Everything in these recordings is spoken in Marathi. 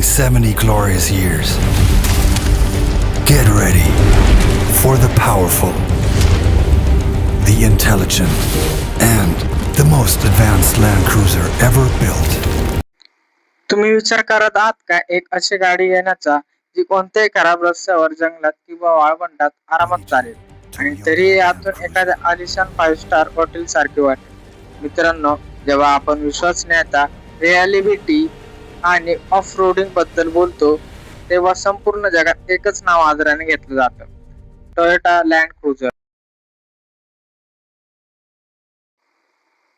70 glorious years. Get ready for the powerful, the intelligent, and the most advanced Land Cruiser ever built. तुम्ही विचार करत आहात का एक अशी गाडी घेण्याचा जी कोणत्याही खराब रस्त्यावर, जंगलात किंवा वाळवंटात आरामात चालेल आणि तरीही यातून एखाद्या आलिशान 5 स्टार हॉटेल सारखी वाटेल? मित्रांनो, जेव्हा आपण विश्वसनीयता, रिअलिबिलिटी आणि ऑफ रोडिंग बद्दल बोलतो तेव्हा संपूर्ण जगात एकच नाव आदराने घेतलं जातं: टोयोटा लँड क्रुझर.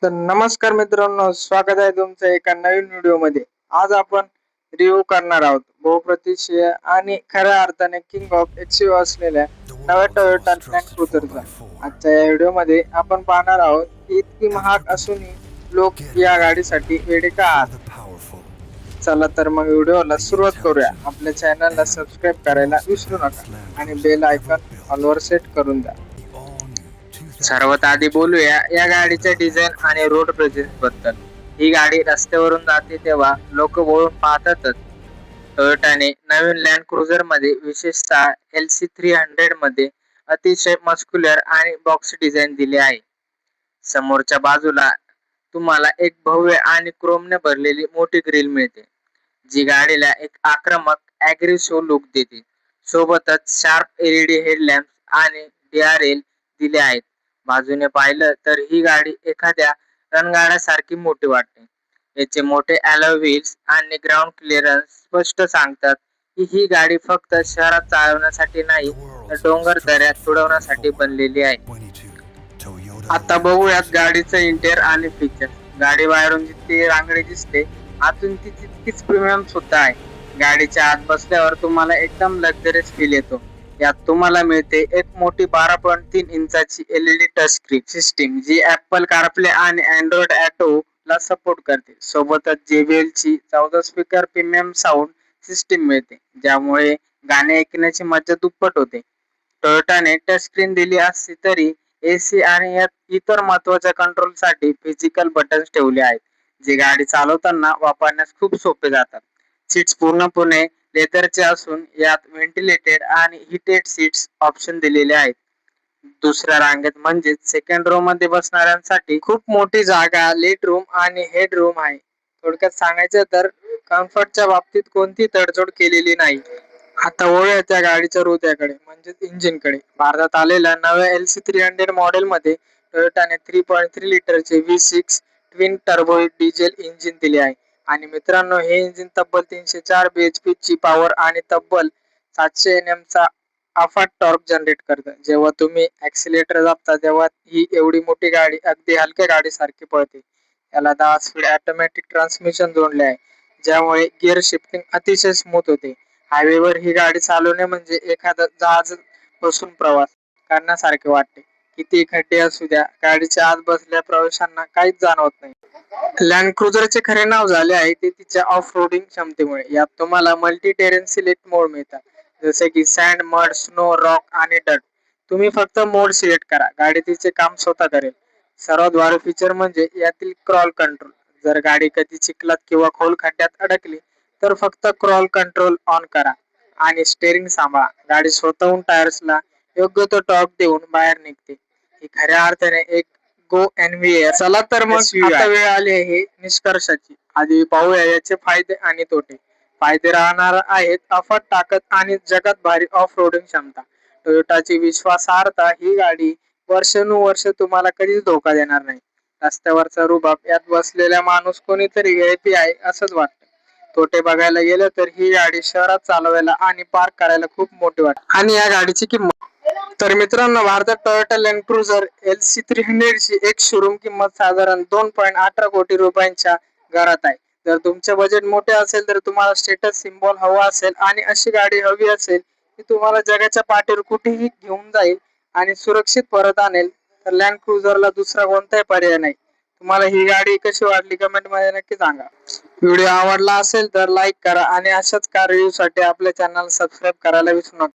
तर नमस्कार मित्रांनो, स्वागत आहे तुमचं एका नवीन व्हिडिओमध्ये. आज आपण रिव्ह्यू करणार आहोत बहुप्रतीक्षीय आणि खऱ्या अर्थाने किंग ऑफ एक्सयूव्ही असलेल्या नव्या टोयोटा लँड क्रुझरचा. आजच्या या व्हिडिओमध्ये आपण पाहणार आहोत की इतकी महाग असूनही लोक या गाडीसाठी वेडे का आहात. चला तर मग व्हिडिओला सुरुवात करूया. आपल्या चॅनलला सबस्क्राईब करायला विसरू नका आणि बेल आयकॉन ऑलवर सेट करून द्या. सर्वात आधी बोलूया या गाडीच्या डिझाईन आणि रोड प्रेझेन्स बद्दल. ही गाडी रस्त्यावरून जाते तेव्हा लोक वळून पाहतातच. टोयोटाने नवीन लँड क्रुझर मध्ये, विशेषतः LC300 मध्ये अतिशय मस्क्युलर आणि बॉक्स डिझाईन दिले आहे. समोरच्या बाजूला तुम्हाला एक भव्य आणि क्रोमने भरलेली मोठी ग्रिल मिळते, जी गाडीला एक आक्रमक ॲग्रेसिव्ह लुक देते. सोबतच शार्प LED हेडलॅम्प्स आणि DRL दिले आहेत. बाजूने पाहिलं तर ही गाडी एखाद्या रणगाड्यासारखी मोठी वाटते. याचे मोठे अलॉय व्हील्स आणि ग्राउंड क्लिअरन्स स्पष्ट सांगतात की ही गाडी फक्त शहरात चालवण्यासाठी नाही, तर डोंगर दऱ्यात तुडवण्यासाठी बनलेली आहे. आता बघूयात गाडीचं इंटेरियर आणि फीचर्स. गाडी बाहेरून जितकी रांगडी दिसते, आतून ती तितकीच प्रीमियम सुद्धा आहे. गाडीच्या आत बसल्यावर तुम्हाला एकदम लक्झरियस फील येतो. यात तुम्हाला मिळते एक मोठी 12.3 इंचाची LED टच स्क्रीन सिस्टीम, जी ऍपल कारप्ले आणि अँड्रॉइड ऑटो ला सपोर्ट करते. सोबतच JBL ची 14 स्पीकर प्रीमियम साऊंड सिस्टीम मिळते, ज्यामुळे गाणे ऐकण्याची मजा दुप्पट होते. टोयोटाने टच स्क्रीन दिली असली तरी AC आणि इतर महत्त्वाच्या कंट्रोलसाठी फिजिकल बटन्स ठेवले आहेत, जे गाडी चालवताना वापरण्यास खूप सोपे जातात. सीट्स पूर्णपणे लेदरचे असून यात व्हेंटिलेटेड आणि हीटेड सीट्स ऑप्शन दिलेले आहेत. दुसऱ्या रांगेत म्हणजेच सेकंड रो मध्ये बसणाऱ्यांसाठी खूप मोठी जागा, लेट रूम आणि हेड रूम आहे. थोडक्यात सांगायचं तर कम्फर्टच्या बाबतीत कोणती तडजोड केलेली नाही. आता वळूया त्या गाडीच्या हृदयाकडे म्हणजेच इंजिनकडे. भारतात आलेल्या नव्या LC300 मॉडेल मध्ये टोयोटाने 3.3 लिटरचे V6 twin turbo diesel engine दिले आहे. आणि मित्रांनो, हे इंजिन तब्बल 304 bhp ची पॉवर आणि तब्बल 700 Nm चा अफाट टॉर्क जनरेट करतं. जेव्हा तुम्ही ऍक्सिलेटर दाबता तेव्हा ही एवढी मोठी गाडी अगदी हलक्या गाडीसारखी पळते. याला 10 स्पीड ऑटोमॅटिक ट्रान्समिशन जोडले आहे, ज्यामुळे गिअर शिफ्टिंग अतिशय स्मूथ होते. हायवेवर ही गाडी चालवणे म्हणजे एखादं जहाज बसून प्रवास करण्यासारखे वाटते. किती खड्डे असू द्या, गाडीच्या आत बसलेल्या प्रवाशांना काहीच जाणवत नाही. लँड क्रुझरचे खरे नाव झाले आहे ते तिच्या ऑफ रोडिंग क्षमतेमुळे. यात तुम्हाला मल्टी टेरेन सिलेक्ट मोड मिळतात, जसे की सँड, मड, स्नो, रॉक आणि डट. तुम्ही फक्त मोड सिलेक्ट करा, गाडी तिचे काम स्वतः करेल. सर्वात भारी फीचर म्हणजे यातील क्रॉल कंट्रोल. जर गाडी कधी चिखलात किंवा खोल खड्ड्यात अडकली तर फक्त क्रॉल कंट्रोल ऑन करा आणि स्टेअरिंग सांभाळा. गाडी स्वतःहून टायर्सला योग्य तो टॉर्क देऊन बाहेर निघते. ही खऱ्या अर्थाने एक गो एनव्हीए. चला तर मग आता वेळ आली आहे निष्कर्षाची. आधी पाहूया याचे फायदे आणि तोटे. फायदे राहणार आहेत अफाट ताकद आणि जगात भारी ऑफ रोडिंग क्षमता. टोयोटाची विश्वासार्हता. ही गाडी वर्षानुवर्ष तुम्हाला कधीच धोका देणार नाही. रस्त्यावरचा रुबाब, यात बसलेला माणूस कोणीतरी VIP आहे असंच वाटतं. तोटे बघायला गेलं तर ही गाडी शहरात चालवायला आणि पार्क करायला खूप मोठी वाटते. आणि या गाडीची किंमत. तर मित्रांनो, भारतात टोयोटा लँड क्रुझर LC300 ची एक शोरूम किंमत साधारण 2.18 कोटी रुपयांच्या घरात आहे. जर तुमचे बजेट मोठे असेल, तर तुम्हाला स्टेटस सिम्बॉल हवा असेल आणि अशी गाडी हवी असेल की तुम्हाला जगाच्या पाठीवर कुठेही घेऊन जाईल आणि सुरक्षित परत आणेल, तर लँड क्रुझरला दुसरा कोणताही पर्याय नाही. तुम्हाला ही गाडी कशी वाटली कमेंट मध्ये नक्की सांगा. व्हिडिओ आवडला असेल तर लाईक करा आणि अशाच कार रिव्ह्यू साठी आपल्या चॅनल सबस्क्राईब करायला विसरू नका.